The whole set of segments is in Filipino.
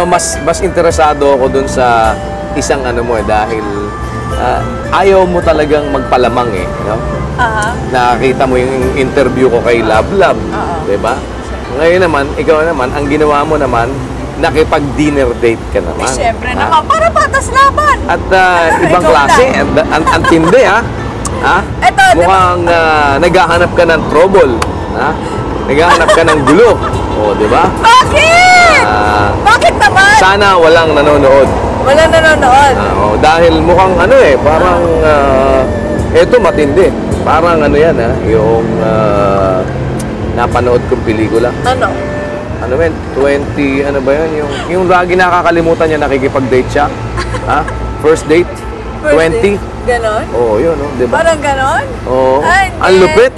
Pero mas interesado ako dun sa isang ano mo dahil ayaw mo talagang magpalamang no? Nakakita mo yung interview ko kay Love Love, diba? Ngayon naman, ikaw naman, ang ginawa mo naman, nakipag-dinner date ka naman. Siyempre naman, para patas laban. At ibang klase, ang tindi Ito, mukhang naghahanap ka ng trouble, naghahanap ka ng gulo, diba? Bakit? Bakit naman? Sana walang nanonood. Walang nanonood? Dahil mukhang parang, eto matindi. Parang yan yung napanood kong pelikula. Ano? Ano men, 20, ano ba yun? Yung lagi nakakalimutan niya, nakikipag-date siya. First date? First 20? Date? Ganon? Yun, diba? Parang ganon? Ang lupit.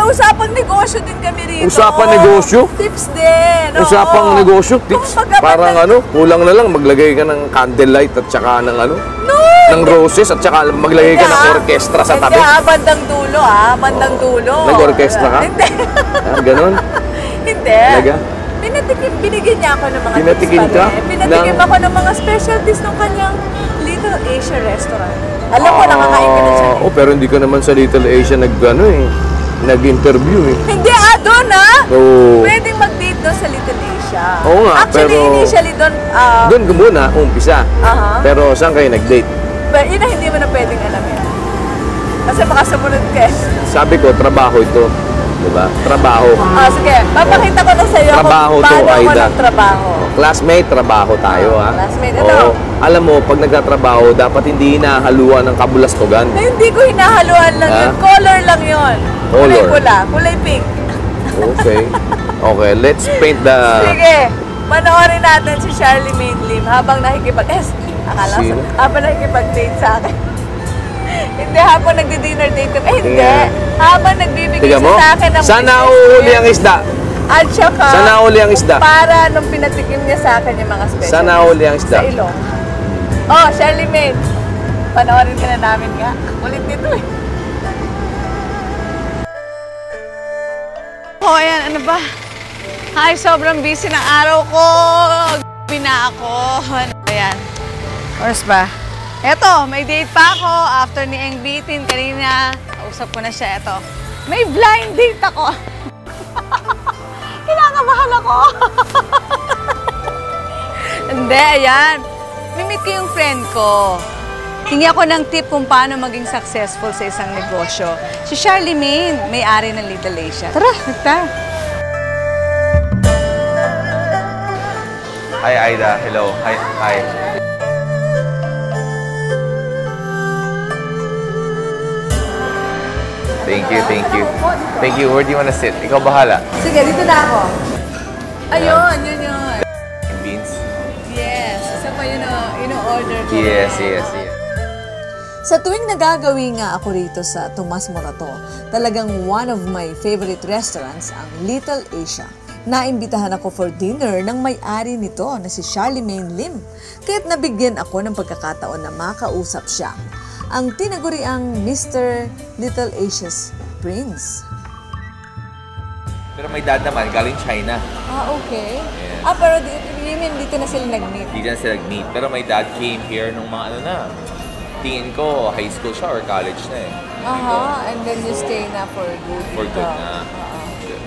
Usapang negosyo din kami rito. Usapang negosyo? Tips din. Usapang negosyo, tips. Parang kulang na lang maglagay ka ng candlelight at saka ng ng roses at saka maglagay ka ng orkestra sa tabi. Bandang dulo bandang dulo. Nag-orkestra ka? Hindi. Ganon? Hindi. Talaga? Binigyan niya ako ng mga Pinatikim tips ka? Pinatikim ako ng mga specialties ng kanyang Little Asia restaurant. Alam ko, nakakain ka na siya. Pero hindi ka naman sa Little Asia nag-interview Hindi, doon Pwedeng mag-date doon sa Little Asia. Oo nga, actually, pero initially doon... doon ka muna, umpisa. Pero saan kayo nag-date? Pero yun na hindi mo na pwedeng alamin. Kasi baka sumunod ka Sabi ko, trabaho ito. Diba? Trabaho. Sige. Papakita ko na sa'yo kung paano ako nagtrabaho. Classmate, trabaho tayo, Classmate, Alam mo, pag nagtatrabaho, dapat hindi hinahaluan ng kabulastugan. Hindi ko hinahaluan lang yun. Color lang yun. Kulay pula, kulay pink. Okay. Okay, let's paint the... Sige. Panoorin natin si Charlemagne Lim habang habang nakikipag-date sa akin. Hindi, habang nagdi-dinner date kami. Hindi. Habang nagbibigay siya sa akin ng sana uli ang isda. At saka, sana uli ang isda. Para nung pinatikim niya sa akin yung mga special. Sana uli ang isda. Sa ilong. Charlemagne. Panoorin ka na namin nga. Kulit nito ayan, ano ba? Ay, sobrang busy ng araw ko. Gabi na ako. Ayan. Oras ba? Eto, may date pa ako after ni Eng Bitin kanina. Kausap ko na siya, eto. May blind date ako. Kinakabahan ako. Hindi, ayan. Mimit ko yung friend ko. Hingi ako ng tip kung paano maging successful sa isang negosyo. Si Charlemagne, may-ari ng Little Asia. Tara, nagta. Hi, Aida. Hello. Hi. Thank you. Where do you want to sit? Ikaw bahala. Sige, dito na ako. Ayun, yun. Beans? Yes. Isa pa yun order ko. Yes. Sa tuwing nagagawi nga ako rito sa Tomas Morato, talagang one of my favorite restaurants ang Little Asia. Naimbitahan ako for dinner ng may-ari nito na si Charlemagne Lim, kaya't nabigyan ako ng pagkakataon na makausap siya. Ang tinaguriang Mr. Little Asia's Prince. Pero may dad naman, galing China. Okay. Yeah. Pero dito na sila nag-meet. Dito na sila nag-meet. Pero my dad came here nung mga tingin ko, high school siya or college na And then you stay na for good. For good na.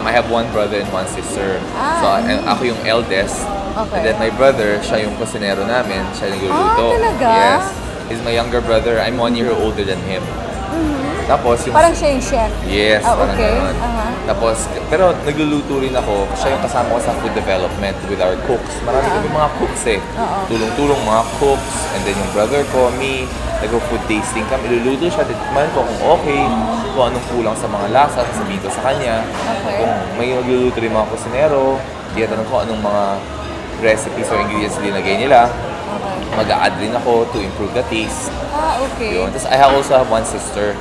I have one brother and one sister. So, ako yung eldest. Okay. And then my brother, siya yung kusinero namin. Siya yung nagluluto. Talaga? Yes. He's my younger brother. I'm 1 year older than him. Tapos yung... Parang siya yung chef? Yes, parang okay. gano'n. Tapos, pero nagluluto rin ako. Siya yung kasama ko sa food development with our cooks. Marami kami mga cooks Tulong-tulong mga cooks. And then yung brother ko, me, nag-food tasting kami. Iluluto siya. Titikman ko kung okay, kung anong kulang sa mga lasa, sasabihin ko sa kanya. Okay. Kung may nagluluto rin mga kusinero, tinatanong ko anong mga recipes or ingredients nilagay nila. Mag-a-add rin ako to improve the taste. Okay. Yun. Tapos I also have one sister.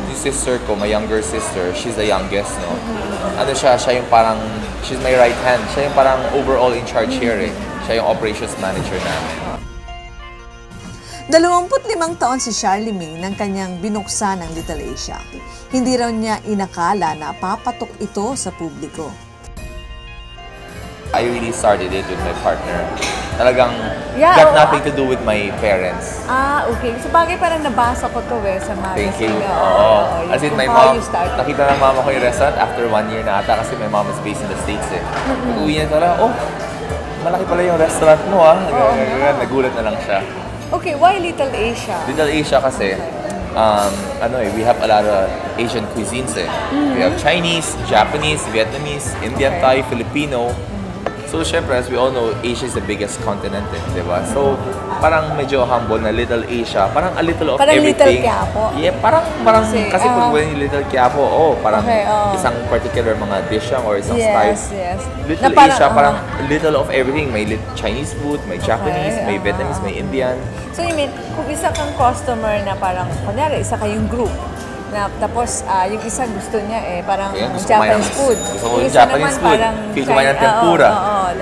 Yung sister ko, my younger sister, she's the youngest, no? Siya yung parang, she's my right hand. Siya yung parang overall in charge here, Siya yung operations manager namin. 25 taon si Charlemagne nang kanyang binuksan ng Little Asia. Hindi raw niya inakala na papatok ito sa publiko. I really started it with my partner. Talagang got nothing to do with my parents. Okay. So bagay parang nabasa ko to sa magazine. Thank you. As in, my mom, nakita ng mama ko yung restaurant after 1 year na ata kasi my mom is based in the States eh. Uwi niya tala, malaki pala yung restaurant mo Nagulat na lang siya. Okay, why Little Asia? Little Asia kasi, we have a lot of Asian cuisines eh. We have Chinese, Japanese, Vietnamese, Indian, Thai, Filipino. So, syempre, as we all know, Asia is the biggest continent, di ba? So, parang medyo humble na Little Asia. Parang a little of parang everything. Little Quiapo? Yeah, parang kasi pag when Little Quiapo, parang isang particular mga dish or isang style. Yes. Little Asia, parang little of everything. May Chinese food, may Japanese, may Vietnamese, may Indian. So, you mean, kung isa kang customer na parang, kunyari, isa kayong group, tapos yung isa gusto niya parang Japanese food. Gusto ko yung Japanese food. Feel kumain ng tempura.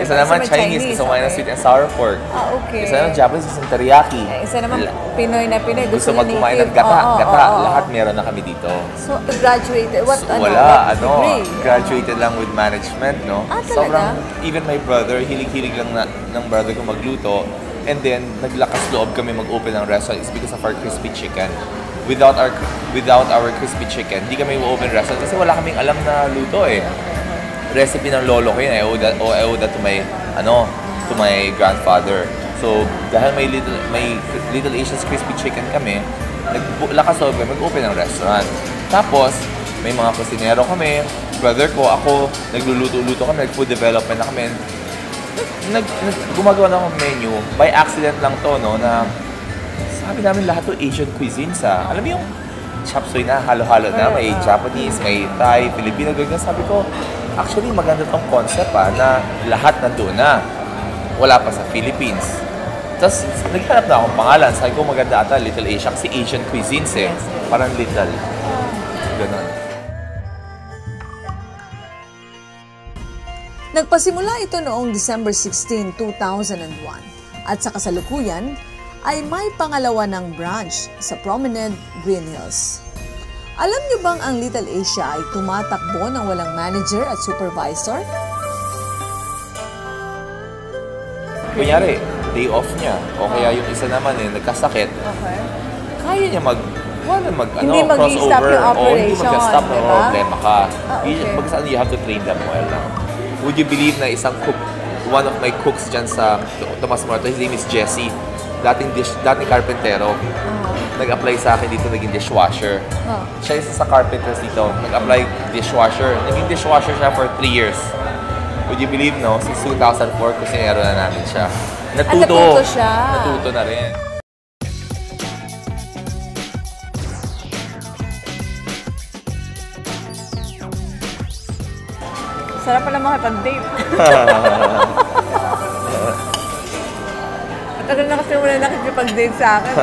Isa naman Chinese, gusto kumain ng sweet and sour pork. Okay. Isa naman Japanese, gusto ng teriyaki. Isa naman Pinoy na Pinoy, gusto mag kumain ng gata. Lahat meron na kami dito. So, graduated? Wala, graduated lang with management, no? Sobrang, even my brother, hilig-hilig lang ng brother ko magluto. And then, naglakas loob kami mag-open ng restaurant is because of our crispy chicken. Without our crispy chicken, hindi kami open restaurant kasi wala kaming alam na luto eh. Recipe ng lolo ko yun. I owe that to my grandfather. So, dahil may Little Asia's crispy chicken kami, naglakas loob kami mag-open ng restaurant. Tapos, may mga kusinero kami, brother ko, ako, nagluluto-luto kami, nag-food development na kami. Gumagawa na akong menu. By accident lang to, no, na sabi namin lahat to Asian cuisines Alam mo yung chop suey na, halo-halo na. May Japanese, may Thai, Filipino, ganyan. Sabi ko, actually maganda tong concept na lahat nandoon na. Wala pa sa Philippines. Tapos, naghanap na akong pangalan. Sabi ko, maganda ata Little Asia kasi Asian cuisines Parang little. Ganon. Nagpasimula ito noong December 16, 2001 at sa kasalukuyan ay may pangalawa ng branch sa Promenade, Green Hills. Alam niyo bang ang Little Asia ay tumatakbo ng walang manager at supervisor? Kunyari, day off niya o kaya yung isa naman nagkasakit. Kaya niya hindi mag-stop yung operation, hindi mag-stop na problema ka. Okay. You have to train them well. Would you believe na isang cook, one of my cooks dyan sa Tomas Morato, his name is Jesse, dating carpentero, nag-apply sa akin dito, naging dishwasher. Siya isa sa carpenters dito, nag-apply dishwasher. Naging dishwasher siya for 3 years. Would you believe, no? Since 2004, kusinero na namin siya. Natuto siya. Natuto na rin. Sarap pala makipag-date. Matagal na kasi wala nakikipag-date sa akin.